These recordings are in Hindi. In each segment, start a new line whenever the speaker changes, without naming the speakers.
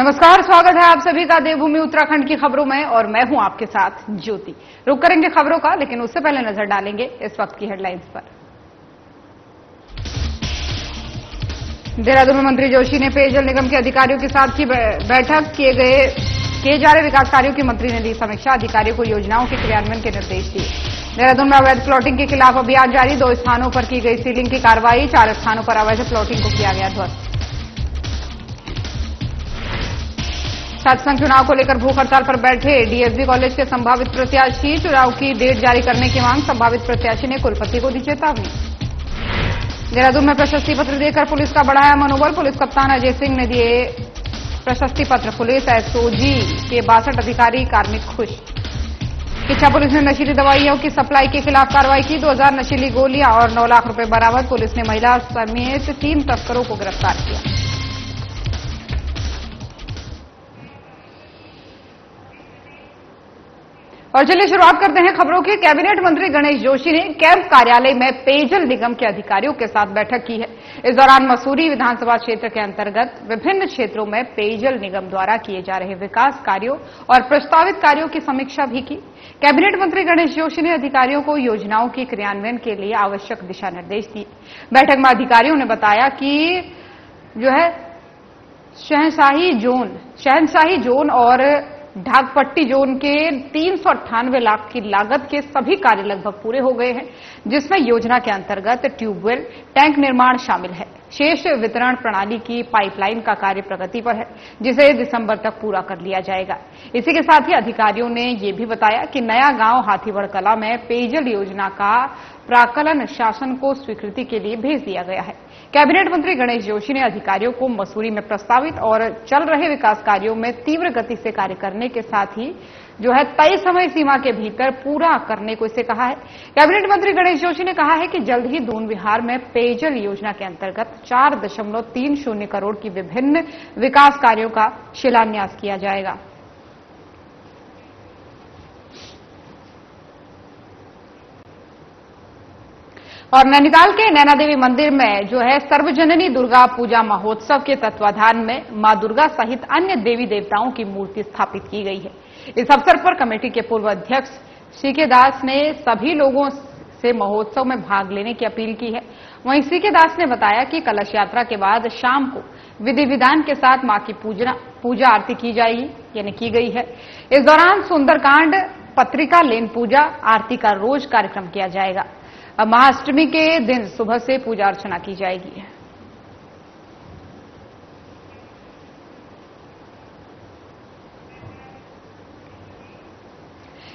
नमस्कार, स्वागत है आप सभी का देवभूमि उत्तराखंड की खबरों में और मैं हूं आपके साथ ज्योति। रुक करेंगे खबरों का, लेकिन उससे पहले नजर डालेंगे इस वक्त की हेडलाइंस पर। देहरादून में मंत्री जोशी ने पेयजल निगम के अधिकारियों के साथ की बैठक। किए जा रहे विकास कार्यों की मंत्री ने दी समीक्षा। अधिकारियों को योजनाओं के क्रियान्वयन के निर्देश दिए। देहरादून में अवैध प्लॉटिंग के खिलाफ अभियान जारी। 2 स्थानों पर की गई सीलिंग की कार्रवाई। 4 स्थानों पर अवैध प्लॉटिंग को किया गया ध्वस्त। छात्र संघ चुनाव को लेकर भूख हड़ताल पर बैठे डीएसबी कॉलेज के संभावित प्रत्याशी। चुनाव की डेट जारी करने की मांग। संभावित प्रत्याशी ने कुलपति को दी चेतावनी। देहरादून में प्रशस्ति पत्र देकर पुलिस का बढ़ाया मनोबल। पुलिस कप्तान अजय सिंह ने दिए प्रशस्ति पत्र। पुलिस एसओजी के 62 अधिकारी कार्मिक खुश। किच्छा पुलिस ने नशीली दवाइयों की सप्लाई के खिलाफ कार्रवाई की। 2000 नशीली गोलियां और 9 लाख रुपए बरामद। पुलिस ने महिला समेत 3 तस्करों को गिरफ्तार किया। और चलिए शुरुआत करते हैं खबरों की। कैबिनेट मंत्री गणेश जोशी ने कैंप कार्यालय में पेयजल निगम के अधिकारियों के साथ बैठक की है। इस दौरान मसूरी विधानसभा क्षेत्र के अंतर्गत विभिन्न क्षेत्रों में पेयजल निगम द्वारा किए जा रहे विकास कार्यों और प्रस्तावित कार्यों की समीक्षा भी की। कैबिनेट मंत्री गणेश जोशी ने अधिकारियों को योजनाओं के क्रियान्वयन के लिए आवश्यक दिशा निर्देश दिए। बैठक में अधिकारियों ने बताया कि शहनशाही जोन और ढाकपट्टी जोन के 398 लाख की लागत के सभी कार्य लगभग पूरे हो गए हैं, जिसमें योजना के अंतर्गत ट्यूबवेल, टैंक निर्माण शामिल है। शेष वितरण प्रणाली की पाइपलाइन का कार्य प्रगति पर है, जिसे दिसंबर तक पूरा कर लिया जाएगा। इसी के साथ ही अधिकारियों ने यह भी बताया कि नया गांव हाथीवड़ कला में पेयजल योजना का प्राक्कलन शासन को स्वीकृति के लिए भेज दिया गया है। कैबिनेट मंत्री गणेश जोशी ने अधिकारियों को मसूरी में प्रस्तावित और चल रहे विकास कार्यों में तीव्र गति से कार्य करने के साथ ही तय समय सीमा के भीतर पूरा करने को इसे कहा है। कैबिनेट मंत्री गणेश जोशी ने कहा है कि जल्द ही दून विहार में पेयजल योजना के अंतर्गत 4.30 करोड़ की विभिन्न विकास कार्यों का शिलान्यास किया जाएगा। और नैनीताल के नैना देवी मंदिर में सर्वजननी दुर्गा पूजा महोत्सव के तत्वाधान में मां दुर्गा सहित अन्य देवी देवताओं की मूर्ति स्थापित की गई है। इस अवसर पर कमेटी के पूर्व अध्यक्ष सीके दास ने सभी लोगों से महोत्सव में भाग लेने की अपील की है। वहीं सीके दास ने बताया कि कलश यात्रा के बाद शाम को विधि विधान के साथ मां की पूजा आरती की गई है। इस दौरान सुंदरकांड, पत्रिका लेन पूजा आरती का रोज कार्यक्रम किया जाएगा। अब महाअष्टमी के दिन सुबह से पूजा अर्चना की जाएगी।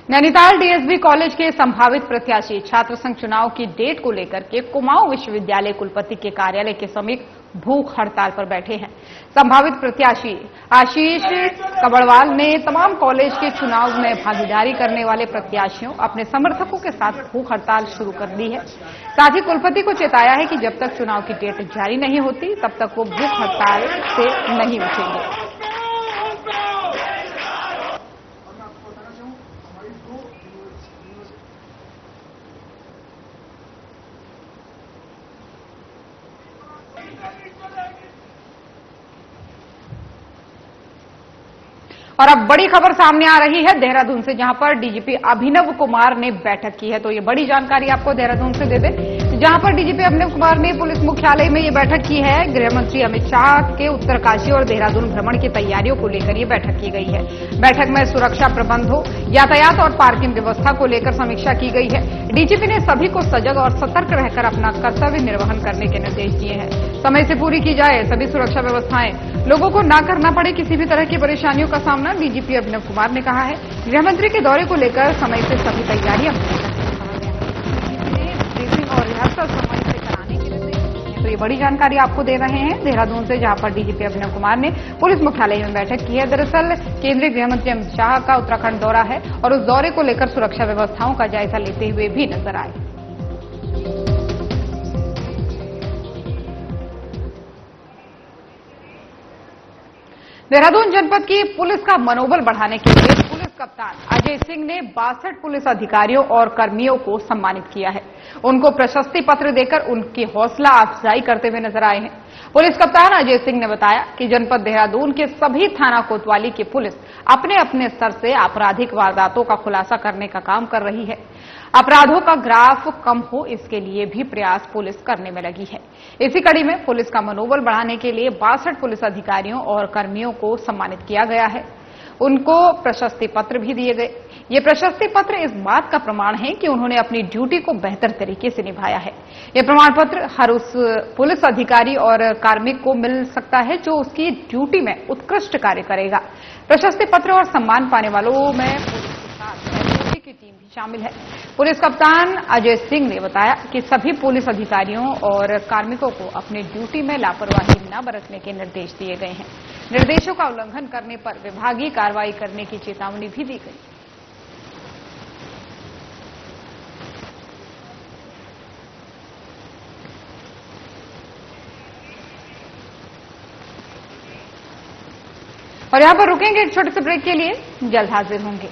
नैनीताल डीएसबी कॉलेज के संभावित प्रत्याशी छात्र संघ चुनाव की डेट को लेकर के कुमाऊं विश्वविद्यालय कुलपति के कार्यालय के समीप भूख हड़ताल पर बैठे हैं। संभावित प्रत्याशी आशीष कबड़वाल ने तमाम कॉलेज के चुनाव में भागीदारी करने वाले प्रत्याशियों अपने समर्थकों के साथ भूख हड़ताल शुरू कर दी है। साथ ही कुलपति को चेताया है कि जब तक चुनाव की डेट जारी नहीं होती तब तक वो भूख हड़ताल से नहीं उठेंगे। और अब बड़ी खबर सामने आ रही है देहरादून से, जहां पर डीजीपी अभिनव कुमार ने बैठक की है। तो ये बड़ी जानकारी आपको देहरादून से दे दें, जहां पर डीजीपी अभिनव कुमार ने पुलिस मुख्यालय में ये बैठक की है। गृह मंत्री अमित शाह के उत्तरकाशी और देहरादून भ्रमण की तैयारियों को लेकर ये बैठक की गई है। बैठक में सुरक्षा प्रबंधों, यातायात और पार्किंग व्यवस्था को लेकर समीक्षा की गई है। डीजीपी ने सभी को सजग और सतर्क रहकर अपना कर्तव्य निर्वहन करने के निर्देश दिए हैं। समय से पूरी की जाए सभी सुरक्षा व्यवस्थाएं, लोगों को न करना पड़े किसी भी तरह की परेशानियों का सामना, डीजीपी अभिनव कुमार ने कहा है। गृहमंत्री के दौरे को लेकर समय से सभी तैयारियां ब्रीफिंग और रिहर्सल समय से कराने के लिए। तो ये बड़ी जानकारी आपको दे रहे हैं देहरादून से, जहां पर डीजीपी अभिनव कुमार ने पुलिस मुख्यालय में बैठक की है। दरअसल केंद्रीय गृहमंत्री अमित शाह का उत्तराखंड दौरा है और उस दौरे को लेकर सुरक्षा व्यवस्थाओं का जायजा लेते हुए भी नजर आए। देहरादून जनपद की पुलिस का मनोबल बढ़ाने के लिए पुलिस कप्तान अजय सिंह ने 62 पुलिस अधिकारियों और कर्मियों को सम्मानित किया है। उनको प्रशस्ति पत्र देकर उनकी हौसला अफजाई करते हुए नजर आए हैं। पुलिस कप्तान अजय सिंह ने बताया कि जनपद देहरादून के सभी थाना कोतवाली की पुलिस अपने अपने स्तर से आपराधिक वारदातों का खुलासा करने का काम कर रही है। अपराधों का ग्राफ कम हो, इसके लिए भी प्रयास पुलिस करने में लगी है। इसी कड़ी में पुलिस का मनोबल बढ़ाने के लिए 62 पुलिस अधिकारियों और कर्मियों को सम्मानित किया गया है। उनको प्रशस्ति पत्र भी दिए गए। ये प्रशस्ति पत्र इस बात का प्रमाण है कि उन्होंने अपनी ड्यूटी को बेहतर तरीके से निभाया है। ये प्रमाण पत्र हर उस पुलिस अधिकारी और कार्मिक को मिल सकता है जो उसकी ड्यूटी में उत्कृष्ट कार्य करेगा। प्रशस्ति पत्र और सम्मान पाने वालों में पुलिस के साथ की टीम भी शामिल है। पुलिस कप्तान अजय सिंह ने बताया कि सभी पुलिस अधिकारियों और कार्मिकों को अपनी ड्यूटी में लापरवाही न बरतने के निर्देश दिए गए हैं। निर्देशों का उल्लंघन करने पर विभागीय कार्रवाई करने की चेतावनी भी दी गई। और यहां पर रुकेंगे एक छोटे से ब्रेक के लिए, जल्द हाजिर होंगे।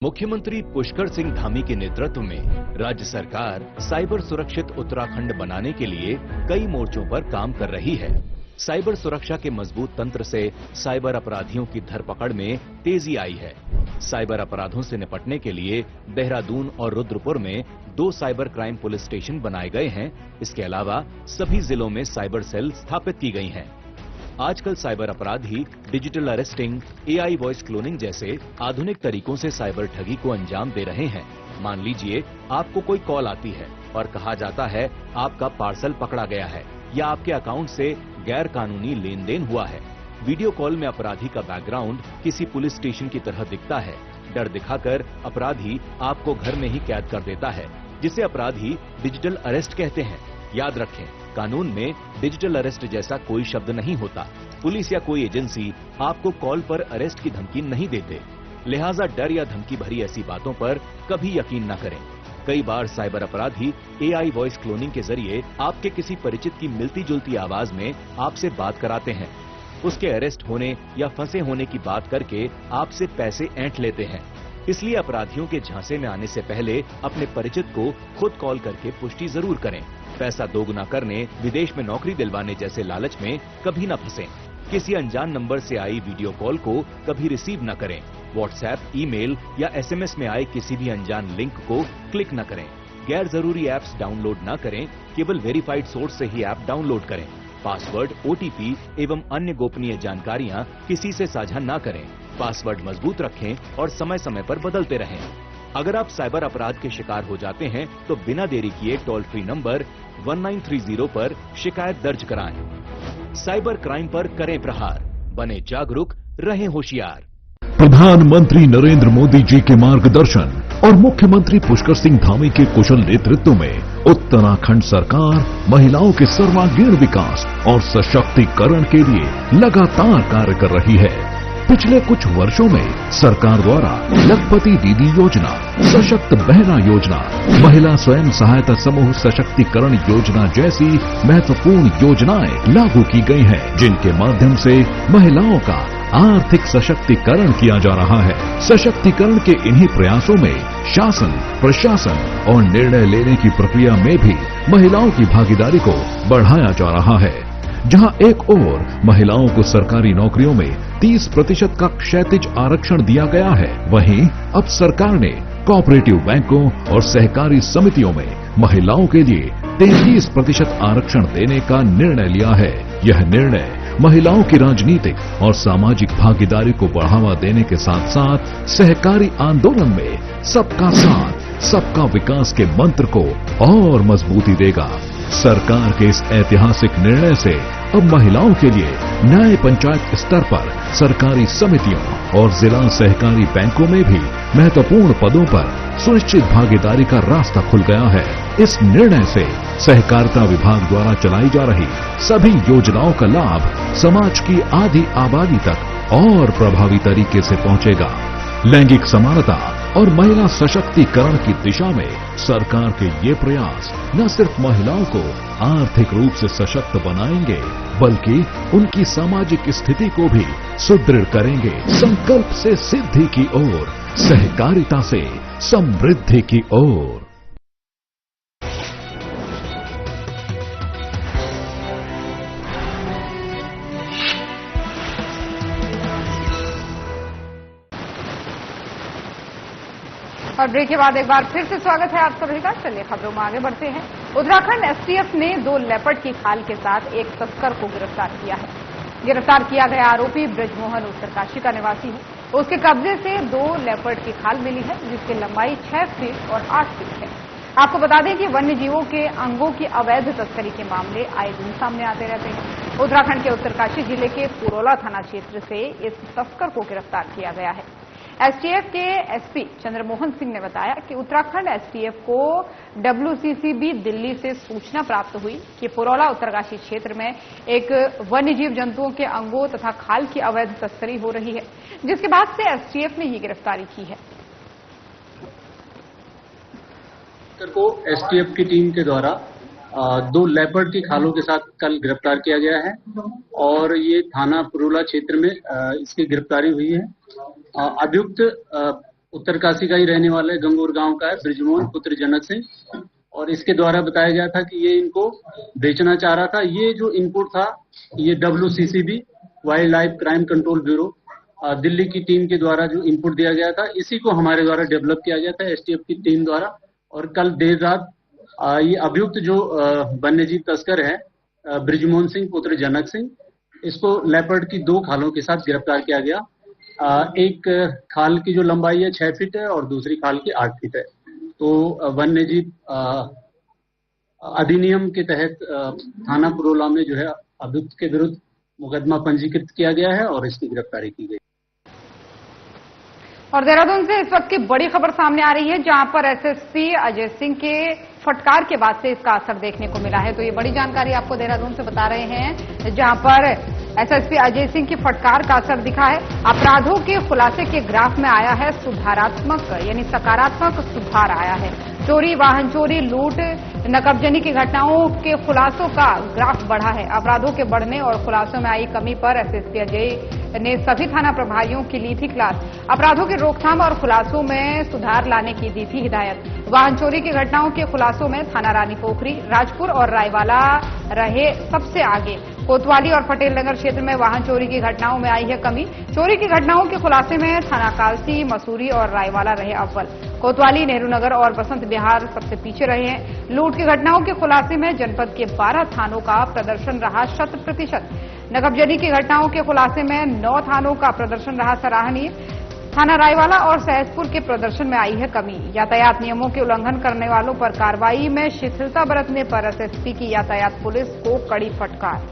मुख्यमंत्री पुष्कर सिंह धामी के नेतृत्व में राज्य सरकार साइबर सुरक्षित उत्तराखंड बनाने के लिए कई मोर्चों पर काम कर रही है। साइबर सुरक्षा के मजबूत तंत्र से साइबर अपराधियों की धरपकड़ में तेजी आई है। साइबर अपराधों से निपटने के लिए देहरादून और रुद्रपुर में 2 साइबर क्राइम पुलिस स्टेशन बनाए गए हैं। इसके अलावा सभी जिलों में साइबर सेल स्थापित की गई हैं। आजकल साइबर अपराधी digital arresting, AI voice cloning जैसे आधुनिक तरीकों से साइबर ठगी को अंजाम दे रहे हैं। मान लीजिए आपको कोई कॉल आती है और कहा जाता है आपका पार्सल पकड़ा गया है या आपके अकाउंट से गैर कानूनी लेन देन हुआ है। वीडियो कॉल में अपराधी का बैकग्राउंड किसी पुलिस स्टेशन की तरह दिखता है। डर दिखाकर अपराधी आपको घर में ही कैद कर देता है, जिसे अपराधी डिजिटल अरेस्ट कहते हैं। याद रखें, कानून में डिजिटल अरेस्ट जैसा कोई शब्द नहीं होता। पुलिस या कोई एजेंसी आपको कॉल पर अरेस्ट की धमकी नहीं देते, लिहाजा डर या धमकी भरी ऐसी बातों पर कभी यकीन न करें। कई बार साइबर अपराधी AI वॉइस क्लोनिंग के जरिए आपके किसी परिचित की मिलती जुलती आवाज में आपसे बात कराते हैं। उसके अरेस्ट होने या फंसे होने की बात करके आपसे पैसे ऐंठ लेते हैं। इसलिए अपराधियों के झांसे में आने से पहले अपने परिचित को खुद कॉल करके पुष्टि जरूर करें। पैसा दोगुना करने, विदेश में नौकरी दिलवाने जैसे लालच में कभी न फंसें। किसी अनजान नंबर से आई वीडियो कॉल को कभी रिसीव न करें। व्हाट्सएप, ईमेल या SMS में आए किसी भी अनजान लिंक को क्लिक न करें। गैर जरूरी ऐप्स डाउनलोड न करें, केवल वेरीफाइड सोर्स से ही ऐप डाउनलोड करें। पासवर्ड, OTP एवं अन्य गोपनीय जानकारियां किसी से साझा न करें। पासवर्ड मजबूत रखें और समय समय पर बदलते रहें। अगर आप साइबर अपराध के शिकार हो जाते हैं तो बिना देरी किए टोल फ्री नंबर 1930 पर शिकायत दर्ज कराएं। साइबर क्राइम पर करें प्रहार, बने जागरूक, रहें होशियार।
प्रधानमंत्री नरेंद्र मोदी जी के मार्गदर्शन और मुख्यमंत्री पुष्कर सिंह धामी के कुशल नेतृत्व में उत्तराखंड सरकार महिलाओं के सर्वांगीण विकास और सशक्तिकरण के लिए लगातार कार्य कर रही है। पिछले कुछ वर्षों में सरकार द्वारा लखपति दीदी योजना, सशक्त बहना योजना, महिला स्वयं सहायता समूह सशक्तिकरण योजना जैसी महत्वपूर्ण योजनाएं लागू की गई हैं, जिनके माध्यम से महिलाओं का आर्थिक सशक्तिकरण किया जा रहा है। सशक्तिकरण के इन्हीं प्रयासों में शासन, प्रशासन और निर्णय लेने की प्रक्रिया में भी महिलाओं की भागीदारी को बढ़ाया जा रहा है। जहां एक ओर महिलाओं को सरकारी नौकरियों में 30% का क्षैतिज आरक्षण दिया गया है, वहीं अब सरकार ने कोऑपरेटिव बैंकों और सहकारी समितियों में महिलाओं के लिए 33% आरक्षण देने का निर्णय लिया है। यह निर्णय महिलाओं की राजनीतिक और सामाजिक भागीदारी को बढ़ावा देने के साथ साथ सहकारी आंदोलन में सबका साथ, सबका विकास के मंत्र को और मजबूती देगा। सरकार के इस ऐतिहासिक निर्णय से अब महिलाओं के लिए न्याय पंचायत स्तर पर सरकारी समितियों और जिला सहकारी बैंकों में भी महत्वपूर्ण पदों पर सुनिश्चित भागीदारी का रास्ता खुल गया है। इस निर्णय से सहकारिता विभाग द्वारा चलाई जा रही सभी योजनाओं का लाभ समाज की आधी आबादी तक और प्रभावी तरीके से पहुंचेगा। लैंगिक समानता और महिला सशक्तिकरण की दिशा में सरकार के ये प्रयास न सिर्फ महिलाओं को आर्थिक रूप से सशक्त बनाएंगे, बल्कि उनकी सामाजिक स्थिति को भी सुदृढ़ करेंगे। संकल्प से सिद्धि की ओर, सहकारिता से समृद्धि की ओर।
और ब्रेक के बाद एक बार फिर से स्वागत है आप सभी का। चलिए खबरों में आगे बढ़ते हैं। उत्तराखंड एसटीएफ ने 2 लेपर्ड की खाल के साथ एक तस्कर को गिरफ्तार किया है। गिरफ्तार किया गया आरोपी ब्रजमोहन उत्तरकाशी का निवासी है। उसके कब्जे से 2 लेपर्ड की खाल मिली है, जिसकी लंबाई 6 फीट और 8 फीट है। आपको बता दें कि वन्य जीवों के अंगों की अवैध तस्करी के मामले आए दिन सामने आते रहते हैं। उत्तराखंड के उत्तरकाशी जिले के पुरोला थाना क्षेत्र से इस तस्कर को गिरफ्तार किया गया है। एसटीएफ के एसपी चंद्रमोहन सिंह ने बताया कि उत्तराखंड एसटीएफ को डब्ल्यूसीसीबी दिल्ली से सूचना प्राप्त हुई कि पुरोला उत्तरकाशी क्षेत्र में एक वन्यजीव जंतुओं के अंगों तथा खाल की अवैध तस्करी हो रही है, जिसके बाद से एसटीएफ ने ये गिरफ्तारी की है।
को एसटीएफ की टीम के द्वारा 2 लेपर्ड की खालों के साथ कल गिरफ्तार किया गया है और ये थाना पुरोला क्षेत्र में इसकी गिरफ्तारी हुई है। अभियुक्त उत्तरकाशी का ही रहने वाले गंगोर गांव का है, ब्रजमोहन पुत्र जनक सिंह, और इसके द्वारा बताया गया था कि ये इनको बेचना चाह रहा था। ये जो इनपुट था ये WCCB wild life crime control bureau Delhi की टीम के द्वारा जो इनपुट दिया गया था, इसी को हमारे द्वारा डेवलप किया गया था एसटीएफ की टीम द्वारा। और कल देर रात ये अभियुक्त जो वन्यजीव तस्कर है ब्रजमोहन सिंह पुत्र जनक सिंह, इसको लेपर्ड की 2 खालों के साथ गिरफ्तार किया गया। एक खाल की जो लंबाई है 6 फीट है और दूसरी खाल की 8 फीट है। तो वन्यजीव अधिनियम के तहत थाना पुरोला में जो है अभियुक्त के विरुद्ध मुकदमा पंजीकृत किया गया है और इसकी गिरफ्तारी की गई।
और देहरादून से इस वक्त की बड़ी खबर सामने आ रही है, जहां पर एसएसपी अजय सिंह के फटकार के बाद से इसका असर देखने को मिला है। तो ये बड़ी जानकारी आपको देहरादून से बता रहे हैं, जहां पर एसएसपी अजय सिंह की फटकार का असर दिखा है। अपराधों के खुलासे के ग्राफ में आया है सुधारात्मक, यानी सकारात्मक सुधार आया है। चोरी, वाहन चोरी, लूट, नकबजनी की घटनाओं के खुलासों का ग्राफ बढ़ा है। अपराधों के बढ़ने और खुलासों में आई कमी पर एसएसपी अजय ने सभी थाना प्रभारियों की ली थी क्लास। अपराधों की रोकथाम और खुलासों में सुधार लाने की दी थी हिदायत। वाहन चोरी की घटनाओं के खुलासों में थाना रानी पोखरी, राजपुर और रायवाला रहे सबसे आगे। कोतवाली और पटेल नगर क्षेत्र में वाहन चोरी की घटनाओं में आई है कमी। चोरी की घटनाओं के खुलासे में थाना कालसी, मसूरी और रायवाला रहे अव्वल। कोतवाली, नेहरू नगर और बसंत विहार सबसे पीछे रहे हैं। लूट की घटनाओं के खुलासे में जनपद के 12 थानों का प्रदर्शन रहा 100%। नकबजनी की घटनाओं के खुलासे में 9 थानों का प्रदर्शन रहा सराहनीय। थाना रायवाला और सहसपुर के प्रदर्शन में आई है कमी। यातायात नियमों के उल्लंघन करने वालों पर कार्रवाई में शिथिलता बरतने पर एसएसपी की यातायात पुलिस को कड़ी फटकार।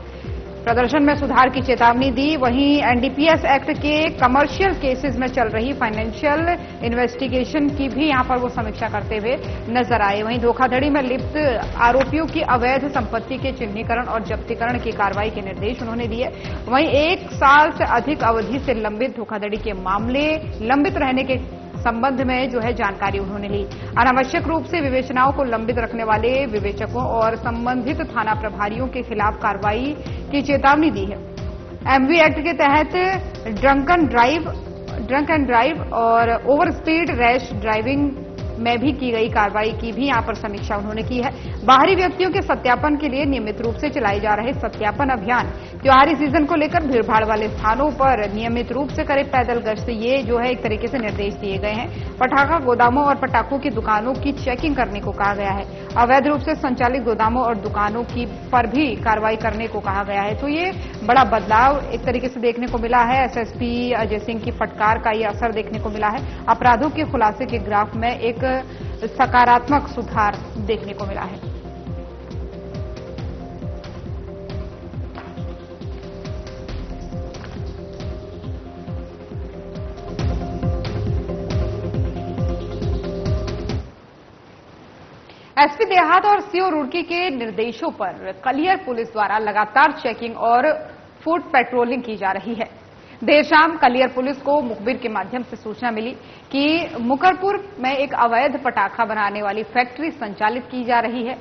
प्रदर्शन में सुधार की चेतावनी दी। वहीं एनडीपीएस एक्ट के कमर्शियल केसेस में चल रही फाइनेंशियल इन्वेस्टिगेशन की भी यहां पर वो समीक्षा करते हुए नजर आए। वहीं धोखाधड़ी में लिप्त आरोपियों की अवैध संपत्ति के चिन्हीकरण और जब्तीकरण की कार्रवाई के निर्देश उन्होंने दिए। वहीं 1 साल से अधिक अवधि से लंबित धोखाधड़ी के मामले लंबित रहने के संबंध में जो है जानकारी उन्होंने ली। अनावश्यक रूप से विवेचनाओं को लंबित रखने वाले विवेचकों और संबंधित थाना प्रभारियों के खिलाफ कार्रवाई की चेतावनी दी है। एमवी एक्ट के तहत ड्रंक एंड ड्राइव और ओवर स्पीड रैश ड्राइविंग में भी की गई कार्रवाई की भी यहां पर समीक्षा उन्होंने की है। बाहरी व्यक्तियों के सत्यापन के लिए नियमित रूप से चलाए जा रहे सत्यापन अभियान, त्योहारी सीजन को लेकर भीड़भाड़ वाले स्थानों पर नियमित रूप से करे पैदल गश्त, ये जो है एक तरीके से निर्देश दिए गए हैं। पटाखा गोदामों और पटाखों की दुकानों की चेकिंग करने को कहा गया है। अवैध रूप से संचालित गोदामों और दुकानों की पर भी कार्रवाई करने को कहा गया है। तो ये बड़ा बदलाव एक तरीके से देखने को मिला है। एसएसपी अजय सिंह की फटकार का ये असर देखने को मिला है। अपराधों के खुलासे के ग्राफ में एक सकारात्मक सुधार देखने को मिला है। एसपी देहात और सीओ रुड़की के निर्देशों पर कलियर पुलिस द्वारा लगातार चेकिंग और फुट पेट्रोलिंग की जा रही है। देर शाम कलियर पुलिस को मुखबिर के माध्यम से सूचना मिली कि मुकरपुर में एक अवैध पटाखा बनाने वाली फैक्ट्री संचालित की जा रही है,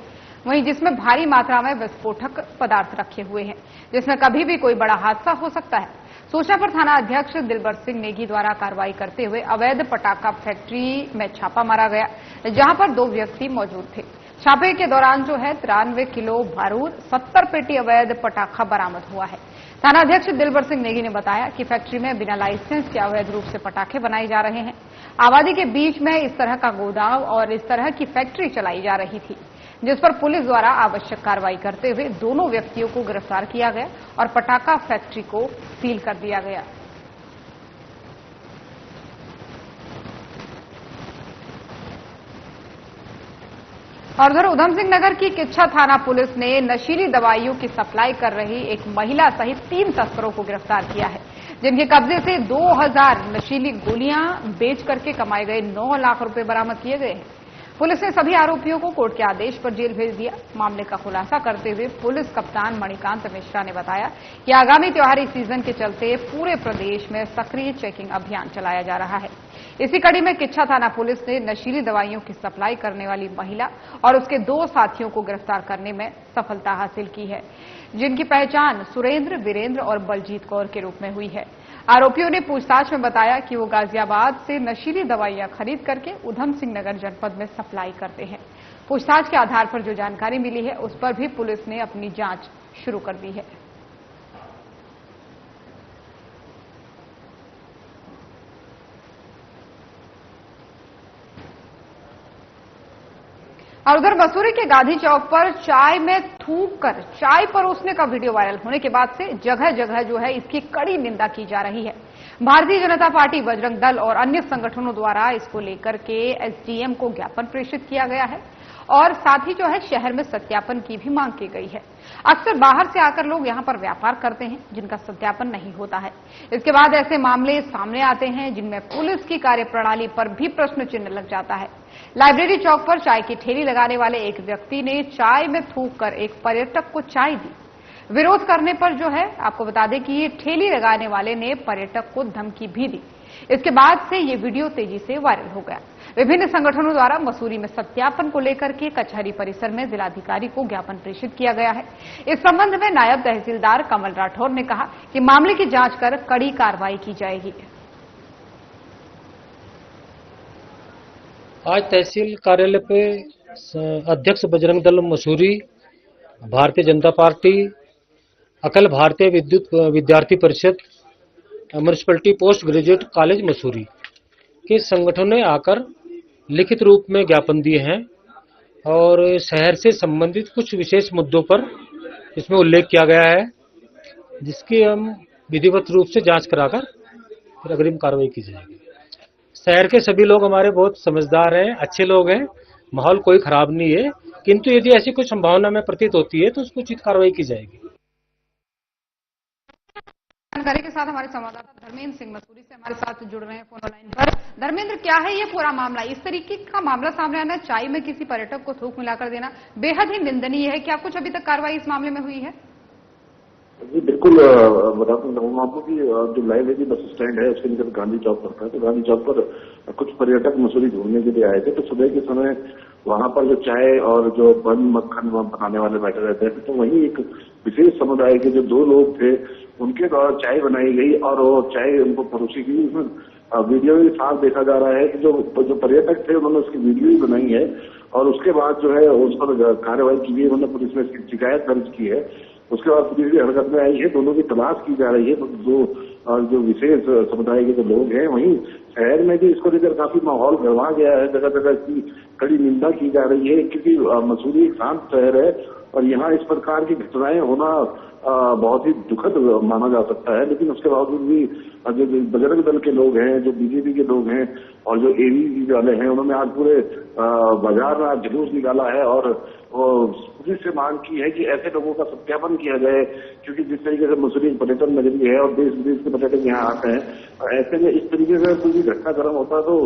वहीं जिसमें भारी मात्रा में विस्फोटक पदार्थ रखे हुए हैं, जिसमें कभी भी कोई बड़ा हादसा हो सकता है। सूचना पर थाना अध्यक्ष दिलबर सिंह नेगी द्वारा कार्रवाई करते हुए अवैध पटाखा फैक्ट्री में छापा मारा गया, जहां पर 2 व्यक्ति मौजूद थे। छापे के दौरान 93 किलो बारूद, 70 पेटी अवैध पटाखा बरामद हुआ है। थाना अध्यक्ष दिलबर सिंह नेगी ने बताया कि फैक्ट्री में बिना लाइसेंस के अवैध रूप से पटाखे बनाए जा रहे हैं। आबादी के बीच में इस तरह का गोदाम और इस तरह की फैक्ट्री चलाई जा रही थी, जिस पर पुलिस द्वारा आवश्यक कार्रवाई करते हुए दोनों व्यक्तियों को गिरफ्तार किया गया और पटाखा फैक्ट्री को सील कर दिया गया। और उधर उधम सिंह नगर की किच्छा थाना पुलिस ने नशीली दवाइयों की सप्लाई कर रही एक महिला सहित 3 तस्करों को गिरफ्तार किया है, जिनके कब्जे से 2000 नशीली गोलियां बेच करके कमाए गए 9 लाख रुपए बरामद किए गए हैं। पुलिस ने सभी आरोपियों को कोर्ट के आदेश पर जेल भेज दिया। मामले का खुलासा करते हुए पुलिस कप्तान मणिकांत मिश्रा ने बताया कि आगामी त्योहारी सीजन के चलते पूरे प्रदेश में सक्रिय चेकिंग अभियान चलाया जा रहा है। इसी कड़ी में किच्छा थाना पुलिस ने नशीली दवाइयों की सप्लाई करने वाली महिला और उसके 2 साथियों को गिरफ्तार करने में सफलता हासिल की है, जिनकी पहचान सुरेंद्र, वीरेंद्र और बलजीत कौर के रूप में हुई है। आरोपियों ने पूछताछ में बताया कि वो गाजियाबाद से नशीली दवाइयां खरीद करके उधम सिंह नगर जनपद में सप्लाई करते हैं। पूछताछ के आधार पर जो जानकारी मिली है, उस पर भी पुलिस ने अपनी जांच शुरू कर दी है। और उधर मसूरी के गांधी चौक पर चाय में थूक कर चाय परोसने का वीडियो वायरल होने के बाद से जगह जगह जो है इसकी कड़ी निंदा की जा रही है। भारतीय जनता पार्टी, बजरंग दल और अन्य संगठनों द्वारा इसको लेकर के एसडीएम को ज्ञापन प्रेषित किया गया है और साथ ही जो है शहर में सत्यापन की भी मांग की गई है। अक्सर बाहर से आकर लोग यहां पर व्यापार करते हैं, जिनका सत्यापन नहीं होता है। इसके बाद ऐसे मामले सामने आते हैं जिनमें पुलिस की कार्यप्रणाली पर भी प्रश्न चिन्ह लग जाता है। लाइब्रेरी चौक पर चाय की ठेली लगाने वाले एक व्यक्ति ने चाय में थूक कर एक पर्यटक को चाय दी। विरोध करने पर जो है आपको बता दें कि ये ठेली लगाने वाले ने पर्यटक को धमकी भी दी। इसके बाद से ये वीडियो तेजी से वायरल हो गया। विभिन्न संगठनों द्वारा मसूरी में सत्यापन को लेकर के कचहरी परिसर में जिलाधिकारी को ज्ञापन प्रेषित किया गया है। इस संबंध में नायब तहसीलदार कमल राठौर ने कहा कि मामले की जांच कर कड़ी कार्रवाई की जाएगी।
आज तहसील कार्यालय पे अध्यक्ष बजरंग दल मसूरी, भारतीय जनता पार्टी, अखिल भारतीय विद्युत विद्यार्थी परिषद, municipality post graduate college Mussoorie के संगठनों ने आकर लिखित रूप में ज्ञापन दिए हैं और शहर से संबंधित कुछ विशेष मुद्दों पर इसमें उल्लेख किया गया है, जिसकी हम विधिवत रूप से जांच कराकर फिर अग्रिम कार्रवाई की जाएगी। शहर के सभी लोग हमारे बहुत समझदार हैं, अच्छे लोग हैं, माहौल कोई खराब नहीं है, किंतु यदि ऐसी कोई संभावना में प्रतीत होती है तो उसको उचित कार्रवाई की जाएगी।
जानकारी के साथ हमारे संवाददाता धर्मेंद्र सिंह मसूरी से हमारे साथ जुड़ रहे हैं फोन लाइन पर। धर्मेंद्र, क्या है ये पूरा मामला? इस तरीके का मामला सामने आना, चाय में किसी पर्यटक को थूक मिलाकर देना बेहद ही निंदनीय है। क्या कुछ अभी तक कार्रवाई इस मामले में हुई है?
जी बिल्कुल, बताता हूँ आपको कि जो लाइब्रेरी बस स्टैंड है उसके निकट गांधी चौक पड़ता है। तो गांधी चौक पर कुछ पर्यटक मसूरी घूमने के लिए आए थे। तो सुबह के समय वहां पर जो चाय और जो बन मक्खन बनाने वाले बैठे रहते हैं, तो वहीं एक विशेष समुदाय के जो 2 लोग थे उनके द्वारा चाय बनाई गई और वो चाय उनको परोसी गई। उसमें वीडियो में साफ देखा जा रहा है कि जो पर्यटक थे उन्होंने उसकी वीडियो ही बनाई है और उसके बाद जो है उस पर कार्रवाई की गई। उन्होंने पुलिस में इसकी शिकायत दर्ज की है। उसके बाद पुलिस भी हरकत में आई है। दोनों की तलाश की जा रही है। तो जो विशेष समुदाय के जो लोग हैं, वहीं शहर में भी इसको लेकर काफी माहौल गरमा गया है। जगह जगह इसकी कड़ी निंदा की जा रही है, क्योंकि मसूरी एक शांत शहर है और यहाँ इस प्रकार की घटनाएं होना बहुत ही दुखद माना जा सकता है। लेकिन उसके बावजूद भी जो बजरंग दल के लोग हैं, जो बीजेपी के लोग हैं और जो एबीवीपी वाले हैं, उन्होंने आज पूरे बाजार में आज जुलूस निकाला है और पुलिस से मांग की है कि ऐसे लोगों का सत्यापन किया जाए, क्योंकि जिस तरीके से मसूरी पर्यटन नगरी है और देश विदेश के पर्यटक यहाँ आते हैं, ऐसे में इस तरीके से कोई भी घटनाक्रम होता है तो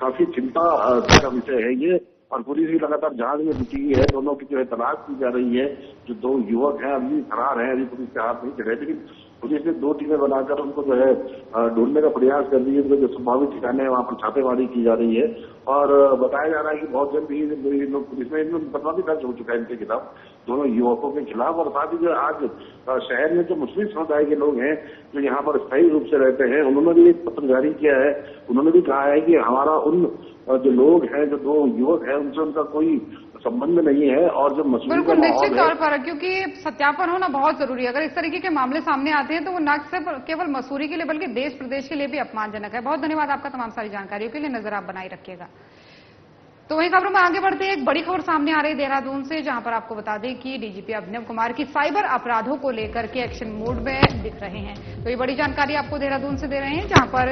काफी चिंता का विषय है ये। और पुलिस भी लगातार जांच में जुटी हुई है। दोनों की जो है तलाश की जा रही है। जो 2 युवक हैं अभी फरार हैं, अभी पुलिस के हाथ नहीं चढ़े, लेकिन पुलिस ने 2 टीमें बनाकर उनको जो है ढूंढने का प्रयास कर रही है। उनके जो संभावित ठिकाने हैं वहां पर छापेमारी की जा रही है और बताया जा रहा है कि बहुत जल्द ही पुलिस में मुकदमा भी दर्ज हो चुका है इनके खिलाफ, दोनों युवकों के खिलाफ। और साथ ही जो आज शहर में जो मुस्लिम समुदाय के लोग हैं जो यहाँ पर स्थायी रूप से रहते हैं, उन्होंने भी एक पत्र जारी किया है। उन्होंने भी कहा है कि हमारा उन जो लोग हैं, जो 2 युवक हैं, उनसे उनका कोई संबंध नहीं है और जो मसूरी
बिल्कुल निश्चित तौर पर, क्योंकि सत्यापन होना बहुत जरूरी है। अगर इस तरीके के मामले सामने आते हैं तो वो न सिर्फ केवल मसूरी के लिए बल्कि देश प्रदेश के लिए भी अपमानजनक है। बहुत धन्यवाद आपका तमाम सारी जानकारियों के लिए, नजर आप बनाए रखिएगा। तो वही खबरों में आगे बढ़ते हैं। एक बड़ी खबर सामने आ रही है देहरादून से, जहां पर आपको बता दें कि डीजीपी अभिनव कुमार की साइबर अपराधों को लेकर के एक्शन मोड में दिख रहे हैं। तो ये बड़ी जानकारी आपको देहरादून से दे रहे हैं, जहां पर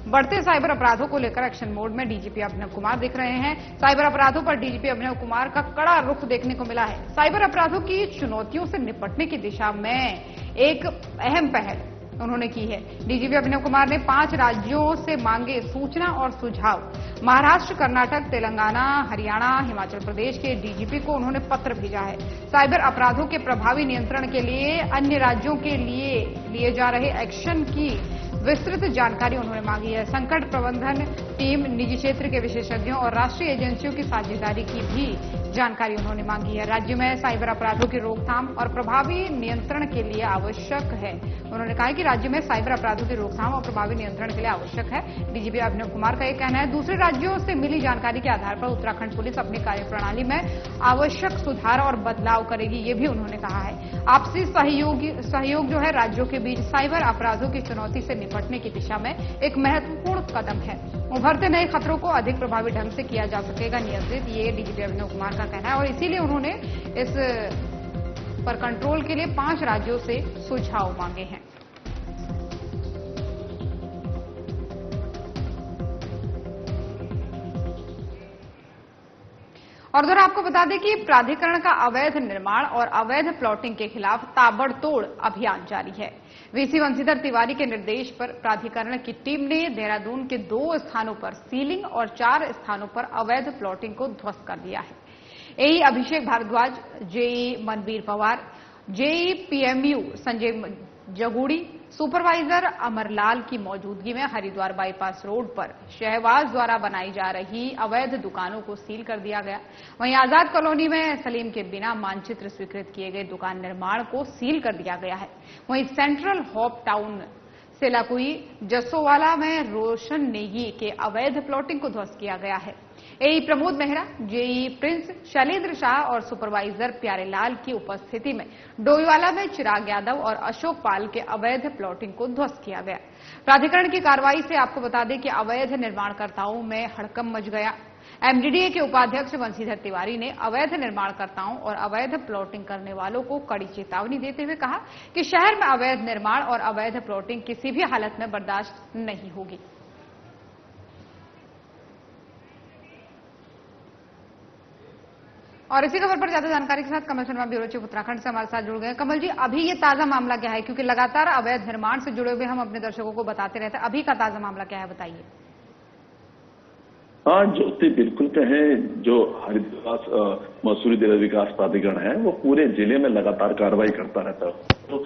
बढ़ते साइबर अपराधों को लेकर एक्शन मोड में डीजीपी अभिनव कुमार दिख रहे हैं। साइबर अपराधों पर डीजीपी अभिनव कुमार का कड़ा रुख देखने को मिला है। साइबर अपराधों की चुनौतियों से निपटने की दिशा में एक अहम पहल उन्होंने की है। डीजीपी अभिनव कुमार ने 5 राज्यों से मांगे सूचना और सुझाव। महाराष्ट्र, कर्नाटक, तेलंगाना, हरियाणा, हिमाचल प्रदेश के डीजीपी को उन्होंने पत्र भेजा है। साइबर अपराधों के प्रभावी नियंत्रण के लिए अन्य राज्यों के लिए जा रहे एक्शन की विस्तृत जानकारी उन्होंने मांगी है। संकट प्रबंधन टीम, निजी क्षेत्र के विशेषज्ञों और राष्ट्रीय एजेंसियों की साझेदारी की भी जानकारी उन्होंने मांगी है। राज्य में साइबर अपराधों की रोकथाम और प्रभावी नियंत्रण के लिए आवश्यक है। उन्होंने कहा कि राज्य में साइबर अपराधों की रोकथाम और प्रभावी नियंत्रण के लिए आवश्यक है। डीजीपी अभिनव कुमार का यह कहना है। दूसरे राज्यों से मिली जानकारी के आधार पर उत्तराखंड पुलिस अपनी कार्यप्रणाली में आवश्यक सुधार और बदलाव करेगी, ये भी उन्होंने कहा है। आपसी सहयोग जो है राज्यों के बीच साइबर अपराधों की चुनौती से निपटने की दिशा में एक महत्वपूर्ण कदम है। उभरते नए खतरों को अधिक प्रभावी ढंग से किया जा सकेगा नियंत्रित, ये डीजीपी अभिनव कुमार का कहना है। और इसीलिए उन्होंने इस पर कंट्रोल के लिए 5 राज्यों से सुझाव मांगे हैं। और उधर आपको बता दें कि प्राधिकरण का अवैध निर्माण और अवैध प्लॉटिंग के खिलाफ ताबड़तोड़ अभियान जारी है। वीसी बंशीधर तिवारी के निर्देश पर प्राधिकरण की टीम ने देहरादून के 2 स्थानों पर सीलिंग और 4 स्थानों पर अवैध प्लॉटिंग को ध्वस्त कर दिया है। AE Abhishek Bhardwaj, JE Manveer Pawar, JE PMU Sanjay Jagudi, supervisor Amarlal की मौजूदगी में हरिद्वार बाईपास रोड पर शहबाज द्वारा बनाई जा रही अवैध दुकानों को सील कर दिया गया। वहीं आजाद कॉलोनी में सलीम के बिना मानचित्र स्वीकृत किए गए दुकान निर्माण को सील कर दिया गया है। वहीं सेंट्रल होप टाउन सेलाकुई जसोवाला में रोशन नेगी के अवैध प्लॉटिंग को ध्वस्त किया गया है। एई प्रमोद मेहरा, जेई प्रिंस शैलेंद्र शाह और सुपरवाइजर प्यारेलाल की उपस्थिति में डोईवाला में चिराग यादव और अशोक पाल के अवैध प्लॉटिंग को ध्वस्त किया गया। प्राधिकरण की कार्रवाई से आपको बता दें कि अवैध निर्माणकर्ताओं में हड़कंप मच गया। एमडीडीए के उपाध्यक्ष बंशीधर तिवारी ने अवैध निर्माणकर्ताओं और अवैध प्लॉटिंग करने वालों को कड़ी चेतावनी देते हुए कहा कि शहर में अवैध निर्माण और अवैध प्लॉटिंग किसी भी हालत में बर्दाश्त नहीं होगी। और इसी खबर पर ज्यादा जानकारी के साथ कमल शर्मा, ब्यूरो चीफ उत्तराखंड से हमारे साथ जुड़ गए। कमल जी, अभी ये ताजा मामला क्या है, क्योंकि लगातार अवैध निर्माण से जुड़े हुए हम अपने दर्शकों को बताते रहते हैं। अभी का ताजा मामला क्या है, बताइए।
हाँ ज्योति, बिल्कुल कहें, जो हरिद्वार मसूरी जिला विकास प्राधिकरण है वो पूरे जिले में लगातार कार्रवाई करता रहता है। तो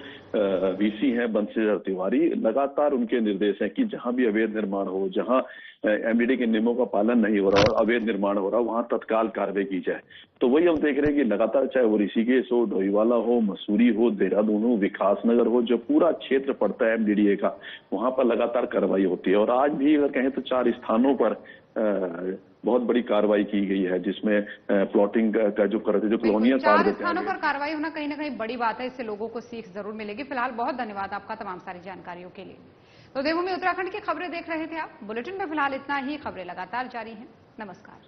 वीसी है बंशीधर तिवारी, लगातार उनके निर्देश हैं कि जहां भी अवैध निर्माण हो, जहां एमडीडी के नियमों का पालन नहीं हो रहा और अवैध निर्माण हो रहा, वहां तत्काल कार्रवाई की जाए। तो वही हम देख रहे हैं कि लगातार, चाहे वो ऋषिकेश हो, डोईवाला हो, मसूरी हो, देहरादून हो, विकास नगर हो, जो पूरा क्षेत्र पड़ता है एमडीडीए का, वहां पर लगातार कार्रवाई होती है। और आज भी अगर कहें तो 4 स्थानों पर बहुत बड़ी कार्रवाई की गई है, जिसमें प्लॉटिंग का जो करते जो कॉलोनियां
4 स्थानों पर कार्रवाई होना कहीं ना कहीं बड़ी बात है। इससे लोगों को सीख जरूर मिलेगी। फिलहाल बहुत धन्यवाद आपका तमाम सारी जानकारियों के लिए। तो देवभूमि उत्तराखंड की खबरें देख रहे थे आप। बुलेटिन में फिलहाल इतना ही। खबरें लगातार जारी हैं। नमस्कार।